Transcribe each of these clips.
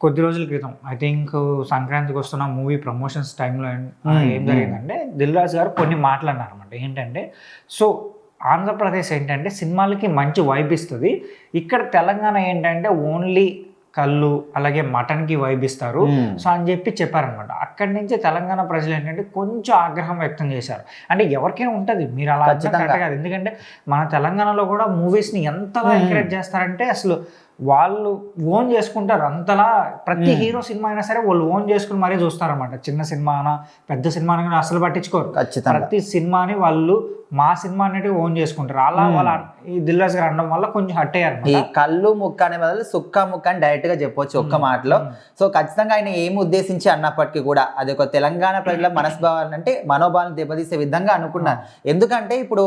కొద్ది రోజుల క్రితం ఐ థింక్ సంక్రాంతికి వస్తున్న మూవీ ప్రమోషన్స్ టైంలో ఏం జరిగిందంటే దిల్ రాజు గారు కొన్ని మాట్లాడినారు అనమాట. ఏంటంటే సో ఆంధ్రప్రదేశ్ ఏంటంటే సినిమాలకి మంచి వైబ్ ఇస్తుంది, ఇక్కడ తెలంగాణ ఏంటంటే ఓన్లీ కళ్ళు అలాగే మటన్కి వైబ్ ఇస్తారు సో అని చెప్పి చెప్పారనమాట. అక్కడి నుంచి తెలంగాణ ప్రజలు ఏంటంటే కొంచెం ఆగ్రహం వ్యక్తం చేశారు. అంటే ఎవరికైనా ఉంటుంది, మీరు అలా కరెక్ట్ కాదు. ఎందుకంటే మన తెలంగాణలో కూడా మూవీస్ని ఎంతలా ఎంకరేజ్ చేస్తారంటే అసలు వాళ్ళు ఓన్ చేసుకుంటారు. అంతలా ప్రతి హీరో సినిమా అయినా సరే వాళ్ళు ఓన్ చేసుకుని మరీ చూస్తారనమాట. చిన్న సినిమానా పెద్ద సినిమాని కూడా అసలు పట్టించుకోరు. ప్రతి సినిమాని వాళ్ళు మా సినిమా అనేది ఓన్ చేసుకుంటారు. అలా వాళ్ళ ఈ దిల్ రాజు గారు అనడం వల్ల కొంచెం హట్ అయ్యారు. ఈ కళ్ళు ముక్క అనే బదులు సుక్క ముక్క అని డైరెక్ట్ గా చెప్పొచ్చు ఒక్క మాటలో. సో ఖచ్చితంగా ఆయన ఏమి ఉద్దేశించి అన్నప్పటికీ కూడా అది ఒక తెలంగాణ ప్రజల మనస్భావాలను అంటే మనోభావాలను దెబ్బతీసే విధంగా అనుకున్నారు. ఎందుకంటే ఇప్పుడు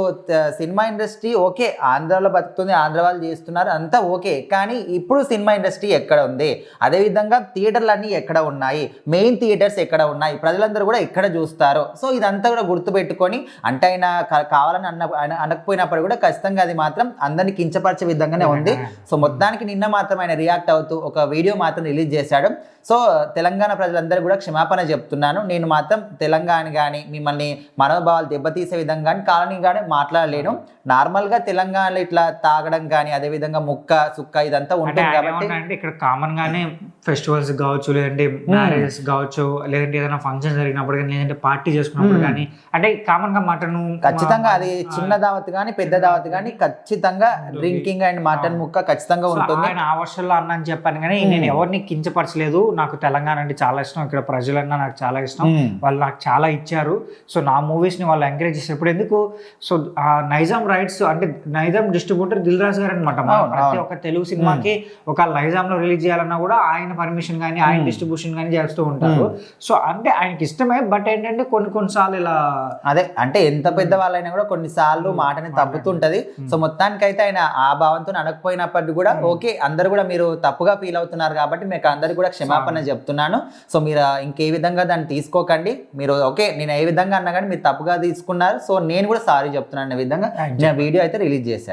సినిమా ఇండస్ట్రీ ఓకే ఆంధ్రాలో బతుకుతుంది, ఆంధ్ర వాళ్ళు చేస్తున్నారు అంతా ఓకే, కానీ ఇప్పుడు సినిమా ఇండస్ట్రీ ఎక్కడ ఉంది, అదేవిధంగా థియేటర్లు అన్నీ ఎక్కడ ఉన్నాయి, మెయిన్ థియేటర్స్ ఎక్కడ ఉన్నాయి, ప్రజలందరూ కూడా ఎక్కడ చూస్తారు. సో ఇదంతా కూడా గుర్తుపెట్టుకొని అంటే ఆయన కావాలని అనకపోయినప్పుడు కూడా ఖచ్చితంగా అది మాత్రం అందరినీ కించపరిచే విధంగానే ఉంది. సో మొత్తానికి నిన్న మాత్రం ఆయన రియాక్ట్ అవుతూ ఒక వీడియో మాత్రం రిలీజ్ చేశాడు. సో తెలంగాణ ప్రజలందరూ కూడా క్షమాపణ చెప్తున్నాను, నేను మాత్రం తెలంగాణ కానీ మిమ్మల్ని మనోభావాలు దెబ్బతీసే విధంగా కానీ కాలనీ కానీ మాట్లాడలేను. నార్మల్గా తెలంగాణలో ఇట్లా తాగడం కానీ అదేవిధంగా ముక్క సుక్క ఇదంతా ఉంటుంది కాబట్టి ఇక్కడ కామన్ గానే ఫెస్టివల్స్ కావచ్చు, లేదంటే మ్యారేజెస్ కావచ్చు, లేదంటే ఏదైనా ఫంక్షన్ జరిగినప్పుడు కానీ, లేదంటే పార్టీ చేసుకున్నప్పుడు కానీ అంటే కామన్ గా మటన్ ఖచ్చితంగా అది చిన్న దావత్ కానీ పెద్ద దావత్ కానీ ఖచ్చితంగా డ్రింకింగ్ అండ్ మటన్ ముక్క ఖచ్చితంగా ఉంటుంది. ఆయన ఆ వర్షంలో అన్న అని చెప్పాను కానీ నేను ఎవరిని కించపరచలేదు. నాకు తెలంగాణ అంటే చాలా ఇష్టం, ఇక్కడ ప్రజలన్నా నాకు చాలా ఇష్టం, వాళ్ళు నాకు చాలా ఇచ్చారు. సో నా మూవీస్ ని వాళ్ళు ఎంకరేజ్ చేసేప్పుడు ఎందుకు సో నైజాం రైట్స్ అంటే నైజాం డిస్ట్రిబ్యూటర్ దిల్ రాజు గారు అనమాట. ప్రతి ఒక్క తెలుగు సినిమాకి ఒక నైజాం లో రిలీజ్ చేయాలన్నా కూడా ఆయన పర్మిషన్ కానీ ఆయన డిస్ట్రిబ్యూషన్ కానీ చేస్తూ ఉంటారు. సో అంటే ఆయనకి ఇష్టమే, బట్ ఏంటంటే కొన్నిసార్లు ఇలా అదే అంటే ఎంత పెద్ద వాళ్ళైనా కూడా కొన్నిసార్లు మాటని తప్పుతుంటది. సో మొత్తానికైతే ఆయన ఆ భావంతో అనకపోయినప్పటికీ కూడా ఓకే అందరు కూడా మీరు తప్పుగా ఫీల్ అవుతున్నారు కాబట్టి మీకు అందరికి కూడా క్షమాపణ చెప్తున్నాను. సో మీరు ఇంకే విధంగా దాన్ని తీసుకోకండి. మీరు ఓకే నేను ఏ విధంగా అన్నా కానీ మీరు తప్పుగా తీసుకున్నారు, సో నేను కూడా సారీ చెప్తున్నాను అనే విధంగా నేను వీడియో అయితే రిలీజ్ చేశాను.